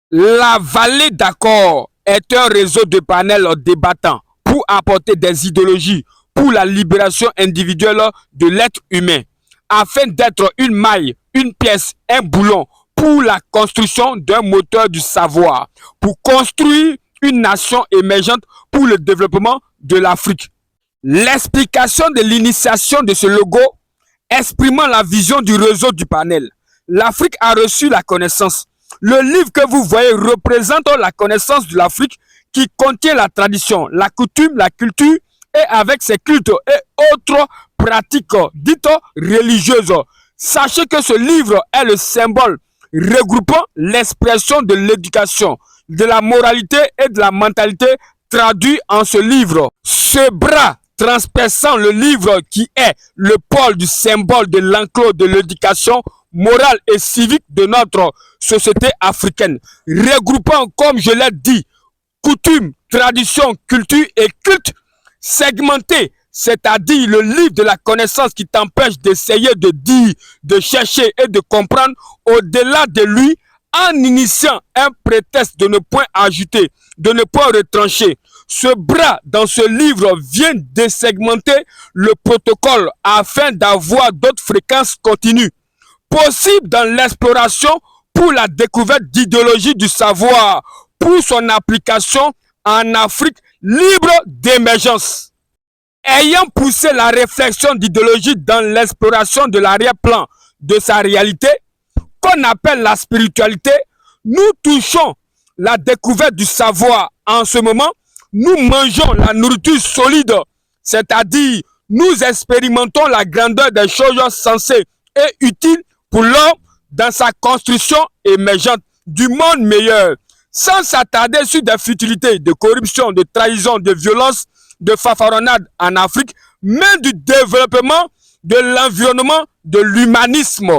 La vallée d'accord est un réseau de panels débattants pour apporter des idéologies pour la libération individuelle de l'être humain, afin d'être une maille, une pièce, un boulon pour la construction d'un moteur du savoir, pour construire une nation émergente pour le développement de l'Afrique. L'explication de l'initiation de ce logo exprimant la vision du réseau du panel. L'Afrique a reçu la connaissance. Le livre que vous voyez représente la connaissance de l'Afrique qui contient la tradition, la coutume, la culture et avec ses cultes et autres pratiques dites religieuses. Sachez que ce livre est le symbole regroupant l'expression de l'éducation, de la moralité et de la mentalité traduit en ce livre. Ce bras transperçant le livre qui est le pôle du symbole de l'enclos de l'éducation morale et civique de notre société africaine, regroupant, comme je l'ai dit, coutumes, traditions, culture et culte segmenté, c'est-à-dire le livre de la connaissance qui t'empêche d'essayer de dire, de chercher et de comprendre au-delà de lui en initiant un prétexte de ne point ajouter, de ne point retrancher. Ce bras dans ce livre vient désegmenter le protocole afin d'avoir d'autres fréquences continues possibles dans l'exploration pour la découverte d'idéologie du savoir, pour son application en Afrique libre d'émergence. Ayant poussé la réflexion d'idéologie dans l'exploration de l'arrière-plan de sa réalité, qu'on appelle la spiritualité, nous touchons la découverte du savoir. En ce moment, nous mangeons la nourriture solide, c'est-à-dire nous expérimentons la grandeur des choses sensées et utiles pour l'homme dans sa construction émergente du monde meilleur, sans s'attarder sur des futilités de corruption, de trahison, de violence, de fanfaronnade en Afrique, mais du développement de l'environnement, de l'humanisme.